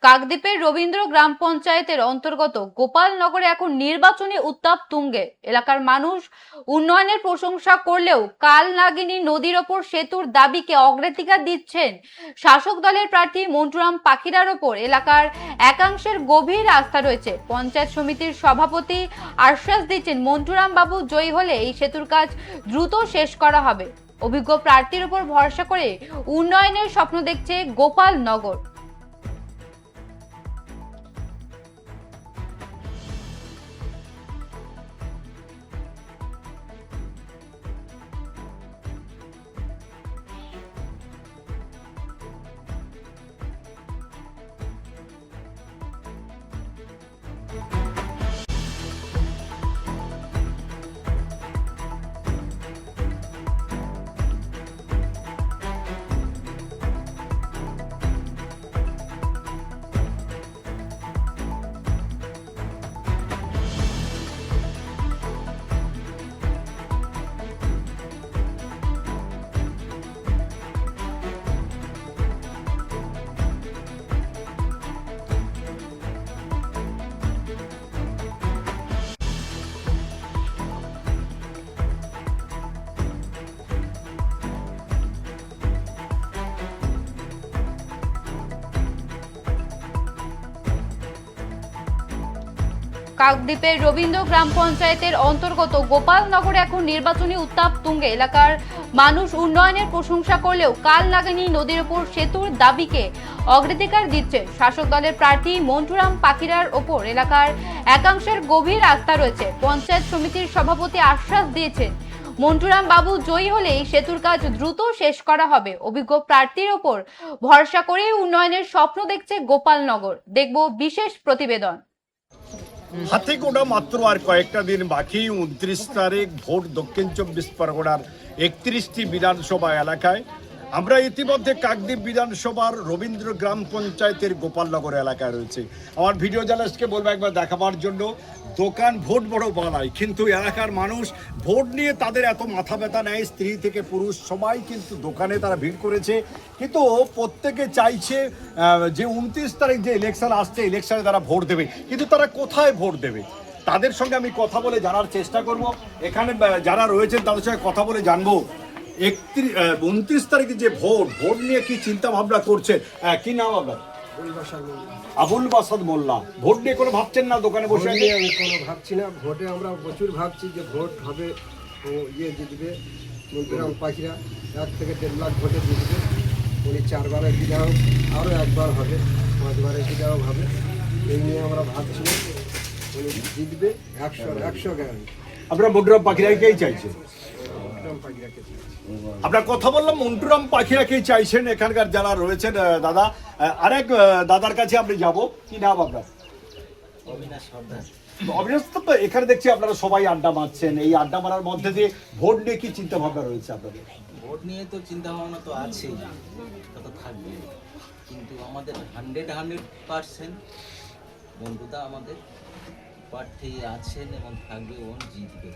কাকদ্বীপের রবীন্দ্র গ্রাম পঞ্চায়েতের অন্তর্গত গোপালনগরে এখন নির্বাচনী উত্তাপ তুঙ্গে। এলাকার মানুষ উন্নয়নের প্রশংসা করলেও কাল নাগিনী নদীর ওপর সেতুর দাবিকে অগ্রাধিকার দিচ্ছেন শাসক দলের প্রার্থী মন্টুরাম পাখিরার ওপর এলাকার একাংশের গভীর আস্থা রয়েছে। পঞ্চায়েত সমিতির সভাপতি আশ্বাস দিচ্ছেন, মন্টুরাম বাবু জয়ী হলে এই সেতুর কাজ দ্রুত শেষ করা হবে। অভিজ্ঞ প্রার্থীর উপর ভরসা করে উন্নয়নের স্বপ্ন দেখছে গোপালনগর। কাকদ্বীপের রবীন্দ্র গ্রাম পঞ্চায়েতের অন্তর্গত গোপালনগরে এখন নির্বাচনী উত্তাপ তুঙ্গে। এলাকার মানুষ উন্নয়নের প্রশংসা করলেও কাল নাগিনী নদীর উপর সেতুর দাবিকে অগ্রাধিকার দিচ্ছে শাসক দলের প্রার্থী মন্টুরাম পাখিরার ওপর এলাকার একাংশের গভীর আস্থা রয়েছে। পঞ্চায়েত সমিতির সভাপতি আশ্বাস দিয়েছেন, মন্টুরাম বাবু জয়ী হলে এই সেতুর কাজ দ্রুত শেষ করা হবে। অভিজ্ঞ প্রার্থীর ওপর ভরসা করে উন্নয়নের স্বপ্ন দেখছে গোপালনগর। দেখব বিশেষ প্রতিবেদন। হাতে গোনা মাত্র আর কয়েকটা দিন বাকি। 29 তারিখ ভোট দক্ষিণ 24 পরগনার 31টি বিধানসভা এলাকায়। আমরা ইতিমধ্যে কাকদ্বীপ বিধানসভার রবীন্দ্র গ্রাম পঞ্চায়েতের গোপালনগর এলাকায় রয়েছে। আমার ভিডিও জার্নালিস্টকে বলবো একবার দেখাবার জন্য। দোকান ভোট বড় বাড়ায়, কিন্তু এলাকার মানুষ ভোট নিয়ে তাদের এত মাথা ব্যথা নেয়। স্ত্রী থেকে পুরুষ সবাই কিন্তু দোকানে তারা ভিড় করেছে, কিন্তু প্রত্যেকে চাইছে যে 29 তারিখ যে ইলেকশন আসছে, ইলেকশনে তারা ভোট দেবে, কিন্তু তারা কোথায় ভোট দেবে তাদের সঙ্গে আমি কথা বলে জানার চেষ্টা করব। এখানে যারা রয়েছেন তাদের সঙ্গে কথা বলে জানবো 29 তারিখে যে ভোট নিয়ে কি চিন্তা ভাবনা করছেন। কি নাম আপনার? আবুল বাসাদ মোল্লা। ভোট নিয়ে কোনো ভাবছেন না? দোকানে বসে আমি কোনো ভাবছি না। ভোটে আমরা প্রচুর ভাবছি যে ভোট হবে, জিতবে মন্টুরাম পাখিরা। 1 থেকে 1.5 লাখ ভোটে জিতবে। উনি 4বারের বিধায়ক, আরও 1বার হবে, 5বারের বিধায়ক হবে। এই নিয়ে আমরা ভাবছি, উনি জিতবে 100 গ্যারান্টি। আপনারা মন্টুরাম পাখিরাকেই চাইছেন? মন্টুরাম পাখিরাকে চাইছি। আমরা কথা বললাম মন্টুরাম পাখিরাকেই চাইছেন এখানকার যারা রয়েছেন। দাদা, আরেক দাদার কাছে আপনি যাব। কি নাম আপনার? অবিনাশ সর্দার। অবিনাশ, তো এখানে দেখছি আপনারা সবাই আড্ডা মারছেন। এই আড্ডা মারার মধ্যে দিয়ে ভোট নিয়ে কি চিন্তা ভাবনা রয়েছে আপনাদের? ভোট নিয়ে তো চিন্তা ভাবনা তো আছে, তা তো থাকবে, কিন্তু আমাদের 100% বন্ধুতা আমাদের প্রার্থী আছেন এবং থাকবে, ও জিতবে।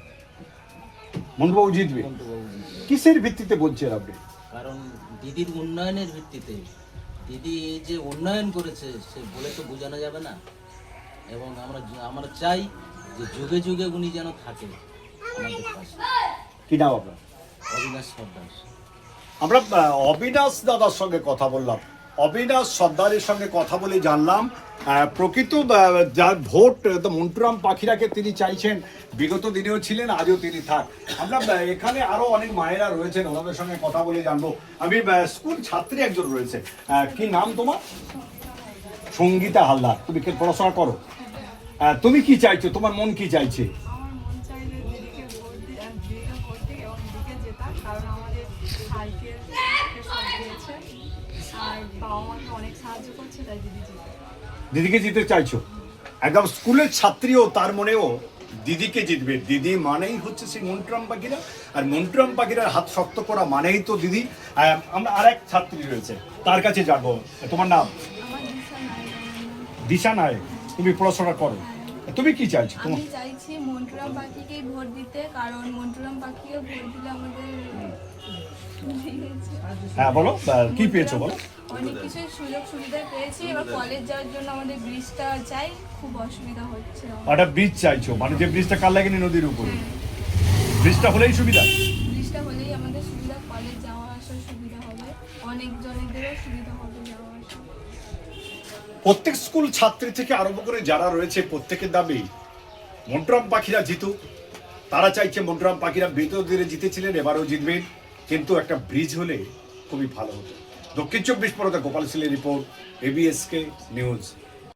মন্টুবাবু জিতবে? মন্টুবাবু জিতবে। কিসের ভিত্তিতে বলছেন আপনি? কারণ দিদির উন্নয়নের ভিত্তিতে। দিদি যে উন্নয়ন করেছে সে বলে তো বোঝানো যাবে না, এবং আমরা চাই যে যুগে যুগে উনি যেন থাকে আমাদের পাশে। কি নাম আপনার? অবিনাশ সর্দার। আমরা অবিনাশ দাদার সঙ্গে কথা বললাম। অবিনাশ সর্দারের সঙ্গে কথা বলে জানলাম প্রকৃত যার ভোট মন্টুরাম পাখিরাকে তিনি চাইছেন। বিগত দিনেও ছিলেন, আজও তিনি থাক। আমরা এখানে আরো অনেক মায়েরা রয়েছেন, ওনাদের সঙ্গে কথা বলে জানবো। আমি স্কুল ছাত্রী একজন রয়েছে। কি নাম তোমার? সঙ্গীতা হালদার। তুমি পড়াশোনা করো? তুমি কি চাইছো? তোমার মন কি চাইছে? আমার মন চাইলে দিদিকে ভোট এবং দিদিকে জেতা, কারণ আমাদের সাইকেল সব দিয়েছে আর বাবা মাকে অনেক সাহায্য করছে, তাই দিদি জিতে। দিদিকে জিতে চাইছো? একদম স্কুলের ছাত্রীও তার মনেও দিদিকে জিতবে। দিদি মানেই হচ্ছে সেই মন্টুরাম পাখিরা, আর মন্টুরাম পাখিরার হাত শক্ত করা মানেই তো দিদি। আমরা আরেক ছাত্রী রয়েছে, তার কাছে যাবো। তোমার নাম? আমার দিশা নাই। দিশা নায়ক। তুমি পড়াশোনা করো? তুমি কি চাইছো? আমি চাইছি মন্টুরাম পাখিকেই ভোট দিতে, কারণ মন্টুরাম পাখিকে ভোট দিলে আমাদের হ্যাঁ বলো, কি পেয়েছো বলো। অনেক কিছুই সুযোগ সুবিধা পেয়েছি। এবার কলেজ যাওয়ার জন্য আমাদের ব্রিজটা চাই, খুব অসুবিধা হচ্ছে আমার। একটা ব্রিজ চাইছো, মানে যে ব্রিজটা কাল লাগেনি নদীর উপরে, ব্রিজটা হলেই সুবিধা। ব্রিজটা হলেই আমাদের সুবিধা, কলেজ যাওয়া আসার সুবিধা হবে, অনেক জনেদেরও সুবিধা হবে যাওয়া আসা। প্রত্যেক স্কুল ছাত্রী থেকে আরম্ভ করে যারা রয়েছে প্রত্যেকের দাবি মন্টুরাম পাখিরা জিতুক। তারা চাইছে মন্টুরাম পাখিরা বিগত দিনে জিতেছিলেন, এবারও জিতবেন, কিন্তু একটা ব্রিজ হলে খুবই ভালো হতো। দক্ষিণ 24 পরগনা গোপাল সিলের রিপোর্ট, ABSK নিউজ।